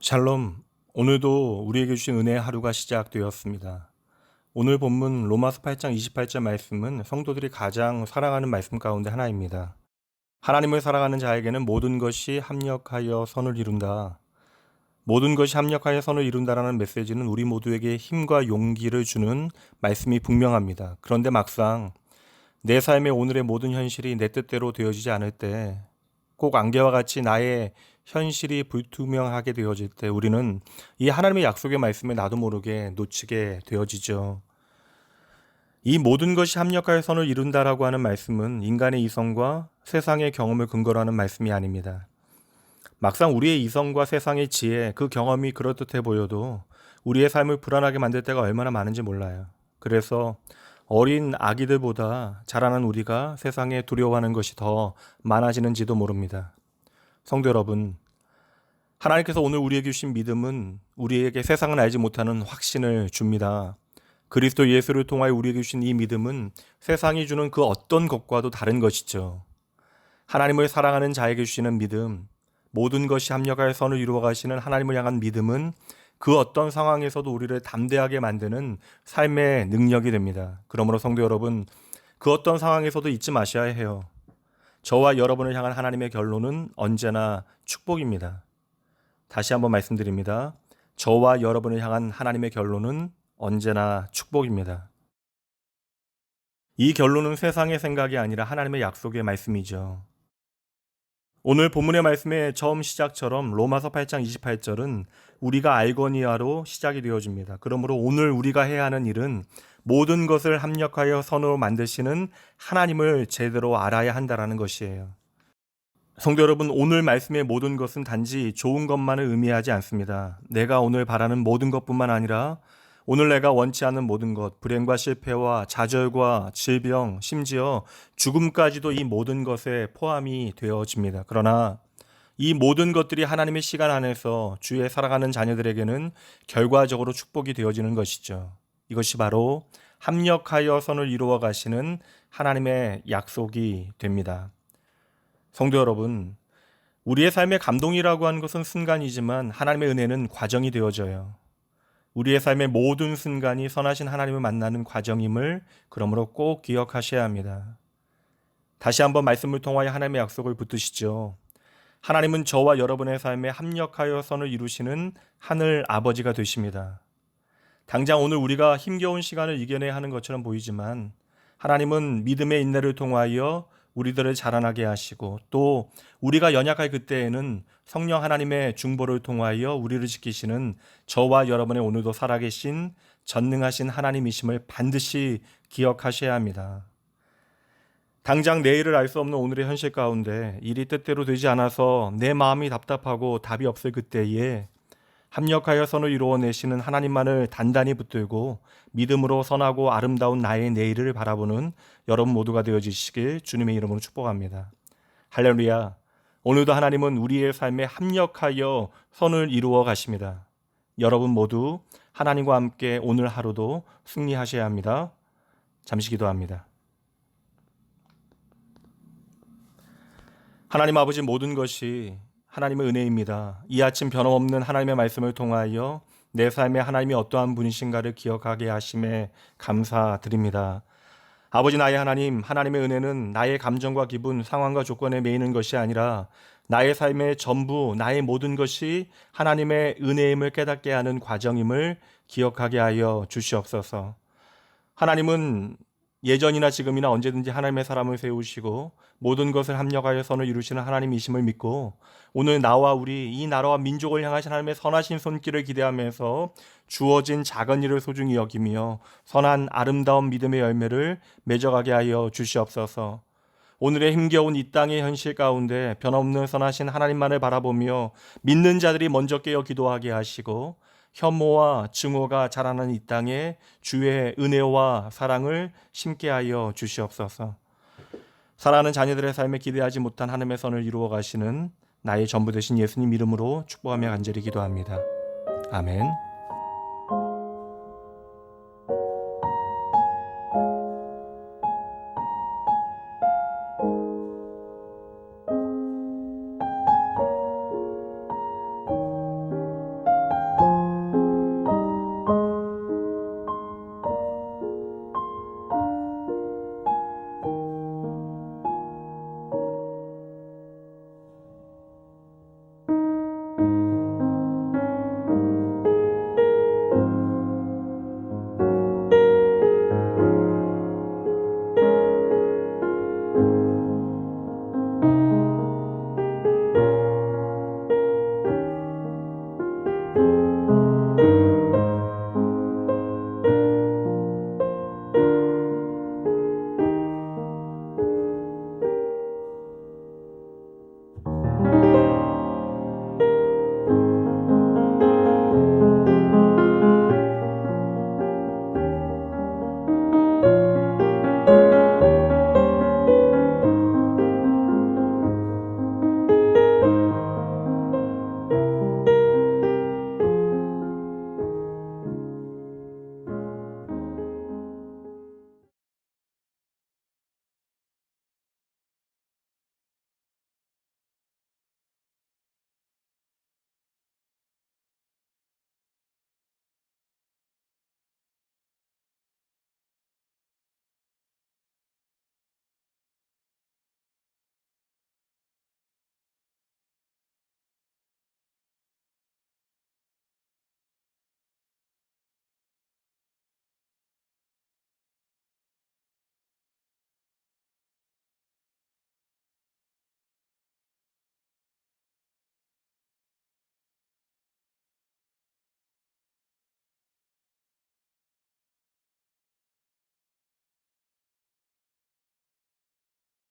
샬롬, 오늘도 우리에게 주신 은혜의 하루가 시작되었습니다. 오늘 본문 로마서 8장 28절 말씀은 성도들이 가장 사랑하는 말씀 가운데 하나입니다. 하나님을 사랑하는 자에게는 모든 것이 합력하여 선을 이룬다. 모든 것이 합력하여 선을 이룬다라는 메시지는 우리 모두에게 힘과 용기를 주는 말씀이 분명합니다. 그런데 막상 내 삶의 오늘의 모든 현실이 내 뜻대로 되어지지 않을 때, 꼭 안개와 같이 나의 현실이 불투명하게 되어질 때 우리는 이 하나님의 약속의 말씀을 나도 모르게 놓치게 되어지죠. 이 모든 것이 합력하여 선을 이룬다라고 하는 말씀은 인간의 이성과 세상의 경험을 근거로 하는 말씀이 아닙니다. 막상 우리의 이성과 세상의 지혜, 그 경험이 그럴듯해 보여도 우리의 삶을 불안하게 만들 때가 얼마나 많은지 몰라요. 그래서 어린 아기들보다 자라난 우리가 세상에 두려워하는 것이 더 많아지는지도 모릅니다. 성도 여러분, 하나님께서 오늘 우리에게 주신 믿음은 우리에게 세상은 알지 못하는 확신을 줍니다. 그리스도 예수를 통하여 우리에게 주신 이 믿음은 세상이 주는 그 어떤 것과도 다른 것이죠. 하나님을 사랑하는 자에게 주시는 믿음, 모든 것이 합력하여 선을 이루어 가시는 하나님을 향한 믿음은 그 어떤 상황에서도 우리를 담대하게 만드는 삶의 능력이 됩니다. 그러므로 성도 여러분, 그 어떤 상황에서도 잊지 마셔야 해요. 저와 여러분을 향한 하나님의 결론은 언제나 축복입니다. 다시 한번 말씀드립니다. 저와 여러분을 향한 하나님의 결론은 언제나 축복입니다. 이 결론은 세상의 생각이 아니라 하나님의 약속의 말씀이죠. 오늘 본문의 말씀의 처음 시작처럼 로마서 8장 28절은 우리가 알거니아로 시작이 되어집니다. 그러므로 오늘 우리가 해야 하는 일은 모든 것을 합력하여 선으로 만드시는 하나님을 제대로 알아야 한다는 것이에요. 성도 여러분, 오늘 말씀의 모든 것은 단지 좋은 것만을 의미하지 않습니다. 내가 오늘 바라는 모든 것뿐만 아니라 오늘 내가 원치 않는 모든 것, 불행과 실패와 좌절과 질병, 심지어 죽음까지도 이 모든 것에 포함이 되어집니다. 그러나 이 모든 것들이 하나님의 시간 안에서 주의 살아가는 자녀들에게는 결과적으로 축복이 되어지는 것이죠. 이것이 바로 합력하여 선을 이루어 가시는 하나님의 약속이 됩니다. 성도 여러분, 우리의 삶의 감동이라고 하는 것은 순간이지만 하나님의 은혜는 과정이 되어져요. 우리의 삶의 모든 순간이 선하신 하나님을 만나는 과정임을 그러므로 꼭 기억하셔야 합니다. 다시 한번 말씀을 통하여 하나님의 약속을 붙드시죠. 하나님은 저와 여러분의 삶에 합력하여 선을 이루시는 하늘 아버지가 되십니다. 당장 오늘 우리가 힘겨운 시간을 이겨내야 하는 것처럼 보이지만 하나님은 믿음의 인내를 통하여 우리들을 자라나게 하시고 또 우리가 연약할 그때에는 성령 하나님의 중보를 통하여 우리를 지키시는 저와 여러분의 오늘도 살아계신 전능하신 하나님이심을 반드시 기억하셔야 합니다. 당장 내일을 알 수 없는 오늘의 현실 가운데 일이 뜻대로 되지 않아서 내 마음이 답답하고 답이 없을 그때에 합력하여 선을 이루어내시는 하나님만을 단단히 붙들고 믿음으로 선하고 아름다운 나의 내일을 바라보는 여러분 모두가 되어주시길 주님의 이름으로 축복합니다. 할렐루야. 오늘도 하나님은 우리의 삶에 합력하여 선을 이루어 가십니다. 여러분 모두 하나님과 함께 오늘 하루도 승리하셔야 합니다. 잠시 기도합니다. 하나님 아버지, 모든 것이 하나님의 은혜입니다. 이 아침 변함없는 하나님의 말씀을 통하여 내 삶에 하나님이 어떠한 분이신가를 기억하게 하심에 감사드립니다. 아버지, 나의 하나님, 하나님의 은혜는 나의 감정과 기분, 상황과 조건에 매이는 것이 아니라 나의 삶의 전부, 나의 모든 것이 하나님의 은혜임을 깨닫게 하는 과정임을 기억하게 하여 주시옵소서. 하나님은 예전이나 지금이나 언제든지 하나님의 사람을 세우시고 모든 것을 합력하여 선을 이루시는 하나님이심을 믿고 오늘 나와 우리 이 나라와 민족을 향하신 하나님의 선하신 손길을 기대하면서 주어진 작은 일을 소중히 여기며 선한 아름다운 믿음의 열매를 맺어가게 하여 주시옵소서. 오늘의 힘겨운 이 땅의 현실 가운데 변함없는 선하신 하나님만을 바라보며 믿는 자들이 먼저 깨어 기도하게 하시고 혐오와 증오가 자라나는 이 땅에 주의 은혜와 사랑을 심게 하여 주시옵소서. 사랑하는 자녀들의 삶에 기대하지 못한 하나님의 선을 이루어 가시는 나의 전부 되신 예수님 이름으로 축복하며 간절히 기도합니다. 아멘.